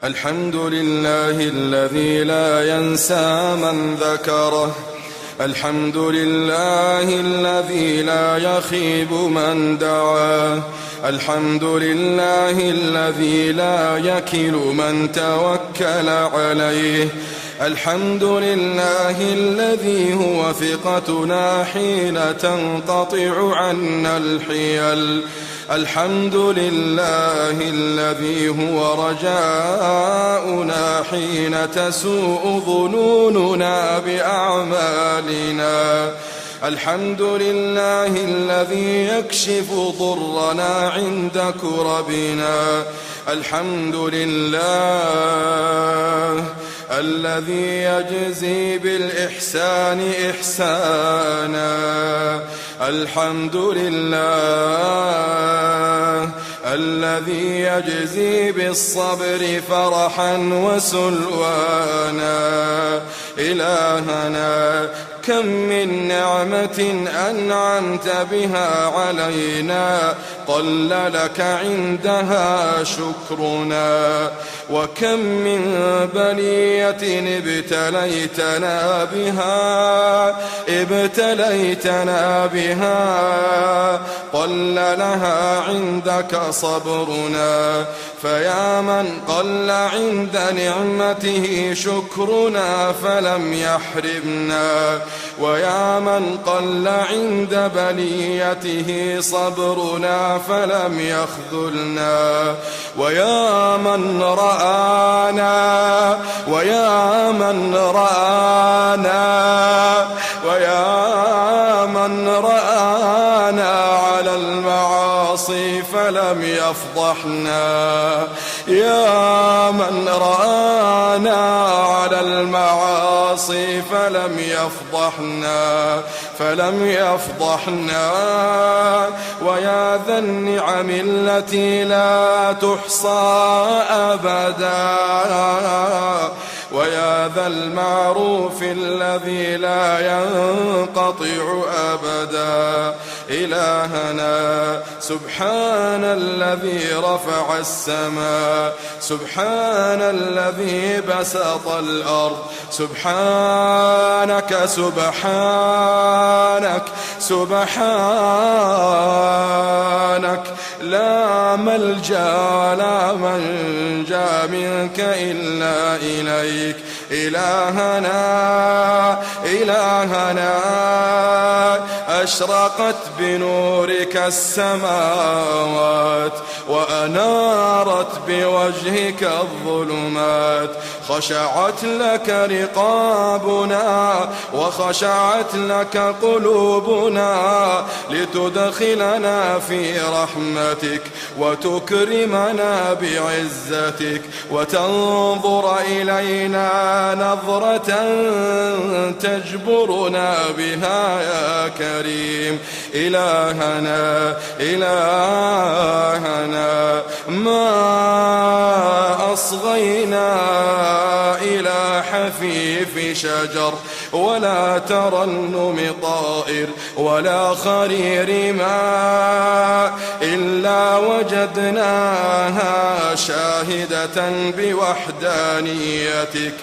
الحمد لله الذي لا ينسى من ذكره، الحمد لله الذي لا يخيب من دعاه، الحمد لله الذي لا يكل من توكل عليه، الحمد لله الذي هو ثقتنا حين تنقطع عنا الحيل، الحمد لله الذي هو رجاؤنا حين تسوء ظنوننا بأعمالنا، الحمد لله الذي يكشف ضرنا عند كربنا، الحمد لله الذي يجزي بالإحسان إحسانا، الحمد لله الذي يجزي بالصبر فرحا وسلوانا. إلهنا كم من نعمة أنعمت بها علينا قل لك عندها شكرنا، وكم من بلية ابتليتنا بها قل لها عندك صبرنا، فيا من قل عند نعمته شكرنا فلم يحرمنا، ويا من قل عند بليته صبرنا فلم يخذلنا، ويا من رآنا على المعاصي فلم يفضحنا، يا من رآنا على المعاصي فلم يفضحنا، ويا ذا النعم التي لا تحصى أبدا، ويا ذا المعروف الذي لا ينقطع أبدا. إلهنا سبحان الذي رفع السماء، سبحان الذي بسط الأرض، سبحانك لا ملجأ ولا منجا منك إلا إليك. إلهنا أشرقت بنورك السماوات وأنارت بوجهك الظلمات، خشعت لك رقابنا وخشعت لك قلوبنا لتدخلنا في رحمتك وتكرمنا بعزتك وتنظر إلينا نظرة تجبرنا بها يا كريم. إلهنا ما أصغينا إلى حفيف شجر ولا ترنم طائر ولا خرير ماء إلا وجدناها شاهدة بوحدانيتك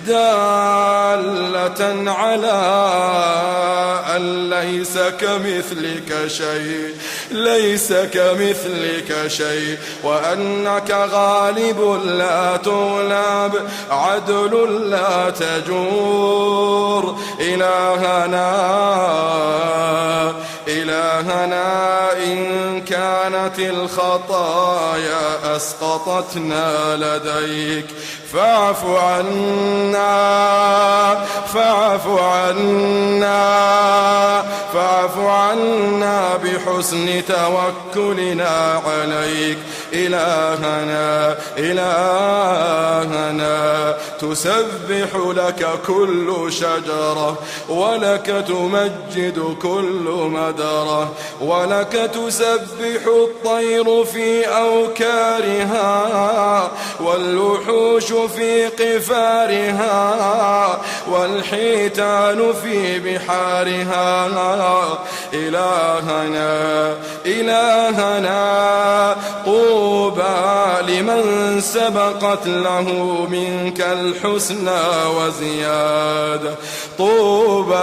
دالة على أن ليس كمثلك شيء وأنك غالب لا تغلب عدل لا تجور. إلهنا إن كانت الخطايا أسقطتنا لديك فاعف عنا بحسن توكلنا عليك. إلهنا تسبح لك كل شجرة ولك تمجد كل مدرة ولك تسبح الطير في أوكارها والوحوش في قفارها والحيتان في بحارها. إلهنا طوبى لمن سبقت له منك الحسنى وزيادة طوبى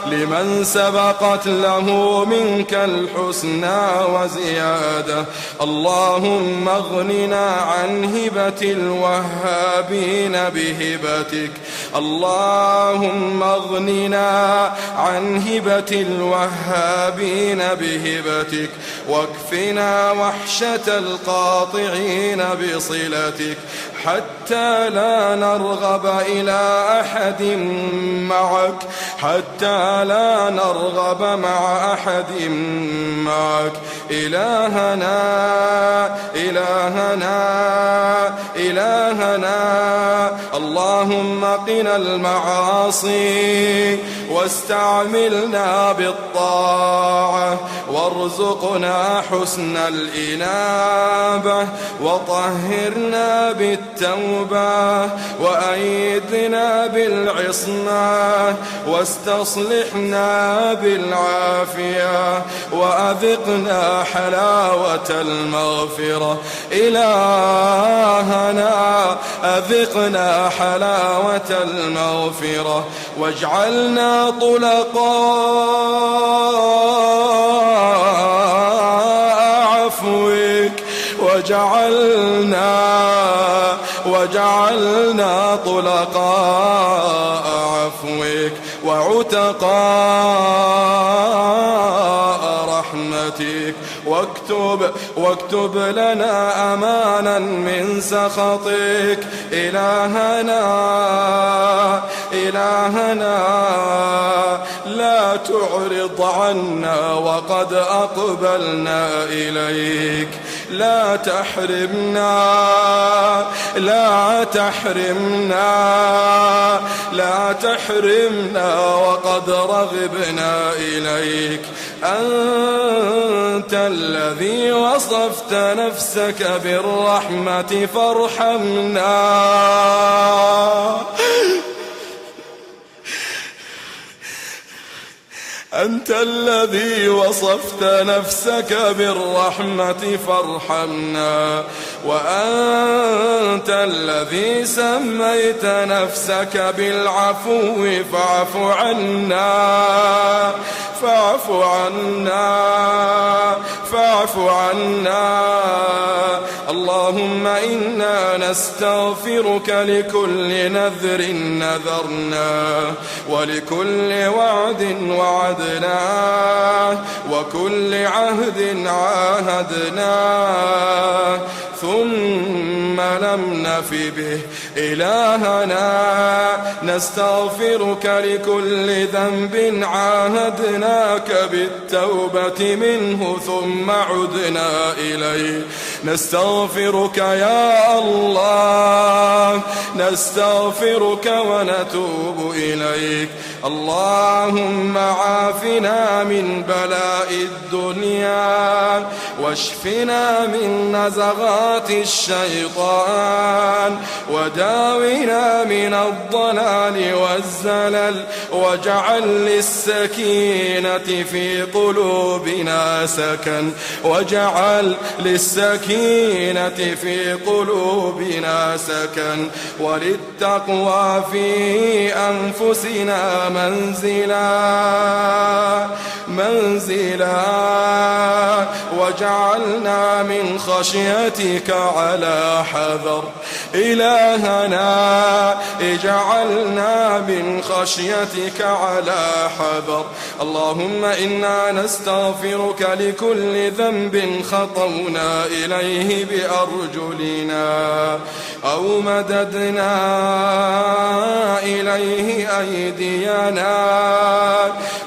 لمن سبقت له منك الحسنى وزيادة اللهم اغننا عن هبة الوهابين بهبتك اللهم اغننا عن هبة الوهابين بهبتك واكفنا وحشة القاطعين بصلتك حتى لا نرغب إلى أحد معك حتى لا نرغب مع أحد معك إلهنا اللهم قنا المعاصي واستعملنا بالطاعة وارزقنا حسن الإنابة وطهرنا بالتوبة وأيدنا بالعصمة واستصلحنا بالعافية وأذقنا حلاوة المغفرة إلهنا أذقنا حلاوة المغفرة واجعلنا طلقاء عفوك وجعلنا طلقاء عفوك وعتقاء رحمتك واكتب لنا أمانا من سخطك إلهنا لا تعرض عنا وقد أقبلنا إليك لا تحرمنا وقد رغبنا إليك أنت الذي وصفت نفسك بالرحمة فارحمنا أنت الذي وصفت نفسك بالرحمة فارحمنا وأنت الذي سميت نفسك بالعفو فاعف عنا اللهم إنا نستغفرك لكل نذر نذرناه ولكل وعد وعدناه وكل عهد عاهدناه ثم لم نف به إلهنا نستغفرك لكل ذنب عاهدناك بالتوبة منه ثم عدنا إليه نستغفرك يا الله نستغفرك ونتوب إليك اللهم عافنا من بلاء الدنيا واشفنا من نزغات الشيطان وداونا من الضلال والزلل واجعل للسكينة في قلوبنا سكن وللتقوى في أنفسنا منزلا وجعلنا من خشيتك على حذر إلهنا اجعلنا من خشيتك على حذر اللهم إنا نستغفرك لكل ذنب خطونا إليه بأرجلنا أو مددنا إليه أيدينا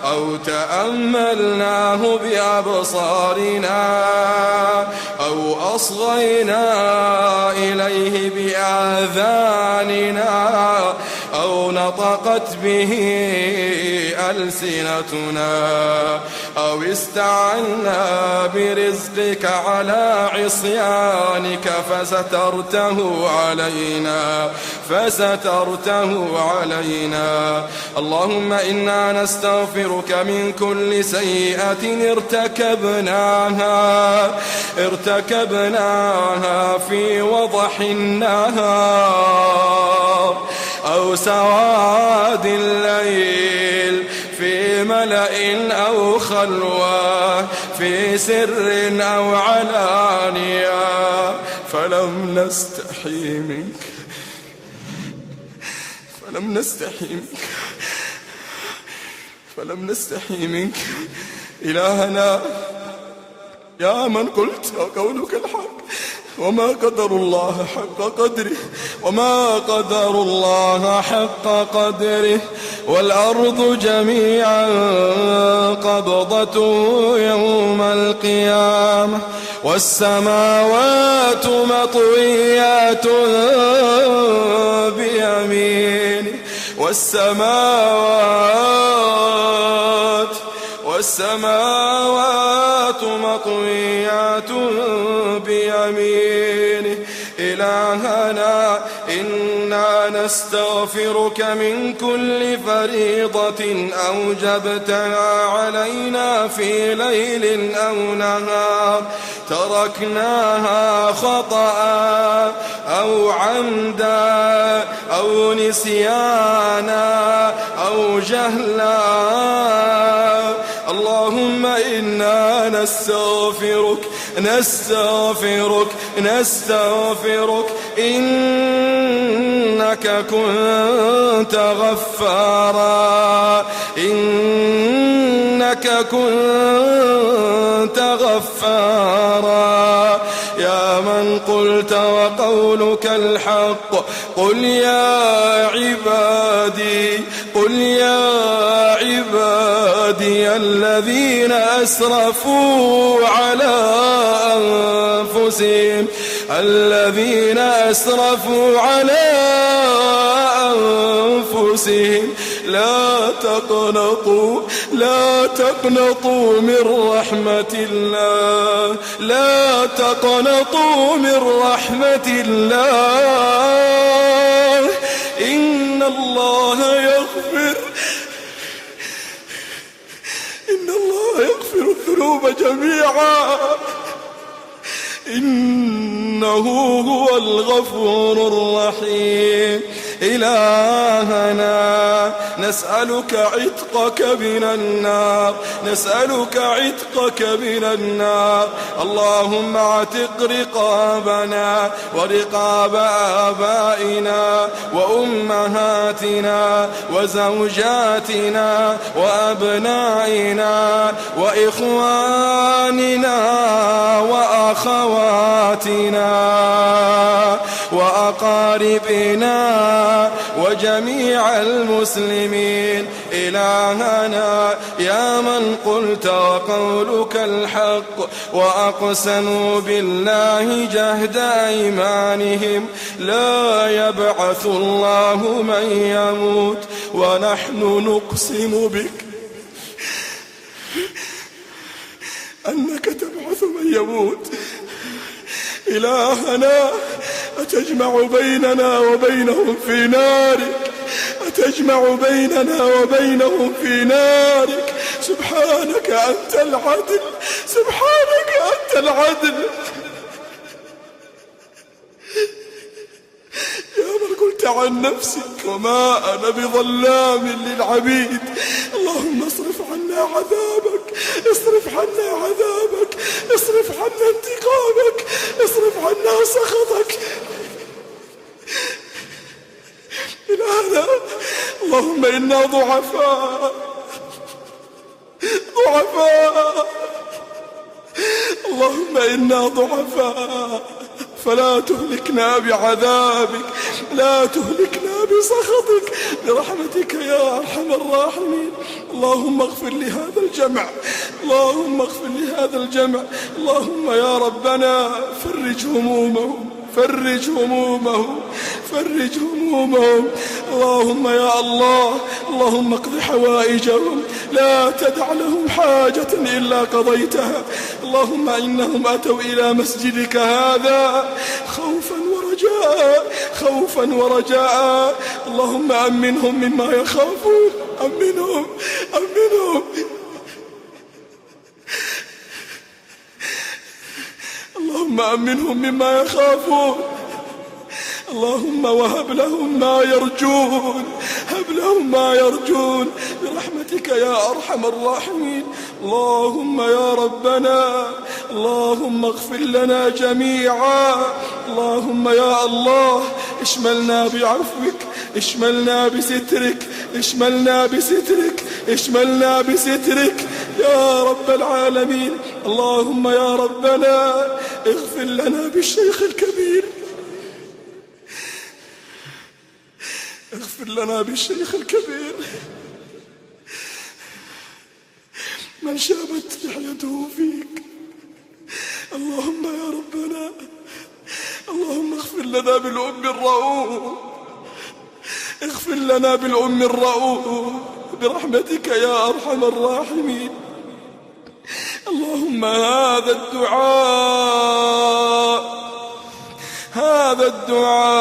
أو تأملناه بأبصارنا أو أصغينا إليه بآذاننا أو نطقت به ألسنتنا أو استعنا برزقك على عصيانك فسترته علينا اللهم إنا نستغفرك من كل سيئة ارتكبناها في وضح النهار أو سواد الليل، في ملأ أو خلوة، في سر أو علانية، فلم نستحي منك إلهنا يا من قلت وقولك الحق وما قدر الله حق قدره والأرض جميعا قبضته يوم القيامة والسماوات مطويات بيمينه والسماوات مطويات بيمينه إلهنا إنا نستغفرك من كل فريضة أوجبتها علينا في ليل أو نهار تركناها خطأ أو عمدا أو نسيانا أو جهلا. اللهم إنا نستغفرك إنك كنت غفارا يا من قلت وقولك الحق قل يا عبادي الذين أسرفوا على أنفسهم لا تقنطوا من رحمة الله إن الله يغفر الذنوب جميعا إنه هو الغفور الرحيم. إلهنا نسألك عتقك من النار اللهم اعتق رقابنا ورقاب آبائنا وأمهاتنا وزوجاتنا وأبنائنا وإخواننا وأخواتنا وأقاربنا وجميع المسلمين. إلهنا يا من قلت وقولك الحق وأقسموا بالله جهد أيمانهم لا يبعث الله من يموت ونحن نقسم بك أنك تبعث من يموت. إلهنا أتجمع بيننا وبينهم في نارك سبحانك أنت العدل يا من قلت عن نفسك وما أنا بظلام للعبيد. اللهم اصرف عنا عذابك اصرف عنا انتقامك اصرف عنا سخطك. إلهنا اللهم إنا ضعفاء اللهم إنا ضعفاء فلا تهلكنا بعذابك لا تهلكنا بسخطك برحمتك يا أرحم الراحمين. اللهم اغفر لهذا الجمع اللهم يا ربنا فرج همومهم فرج همومهم فرج همومهم. اللهم يا الله اللهم اقض حوائجهم، لا تدع لهم حاجة إلا قضيتها. اللهم إنهم أتوا إلى مسجدك هذا خوفا ورجاء. اللهم أمنهم مما يخافون، أمنهم اللهم أمنهم مما يخافون. اللهم وهب لهم ما يرجون، هب لهم ما يرجون برحمتك يا أرحم الراحمين. اللهم يا ربنا اللهم اغفر لنا جميعا. اللهم يا الله اشملنا بعفوك، اشملنا بسترك، اشملنا بسترك يا رب العالمين. اللهم يا ربنا اغفر لنا بالشيخ الكبير، اغفر لنا بالشيخ الكبير من شابت لحيته فيك. اللهم يا ربنا اللهم اغفر لنا بالأم الرؤوف، اغفر لنا بالأم الرؤوف برحمتك يا أرحم الراحمين. اللهم هذا الدعاء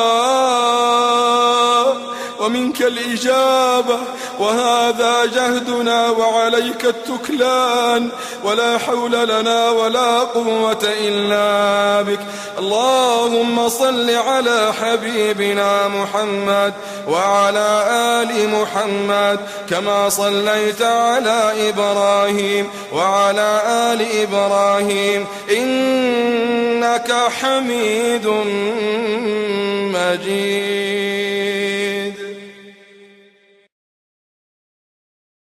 ومنك الإجابة، وهذا جهدنا وعليك التكلان، ولا حول لنا ولا قوة إلا بك. اللهم صل على حبيبنا محمد وعلى آل محمد كما صليت على إبراهيم وعلى آل إبراهيم إنك. إنك حميد مجيد. اللهم بارك على محمد وعلى آل محمد كما باركت على إبراهيم وعلى آل إبراهيم إنك حميد مجيد. اللهم بارك على محمد وعلى آل محمد كما باركت على إبراهيم وعلى آل إبراهيم إنك حميد مجيد.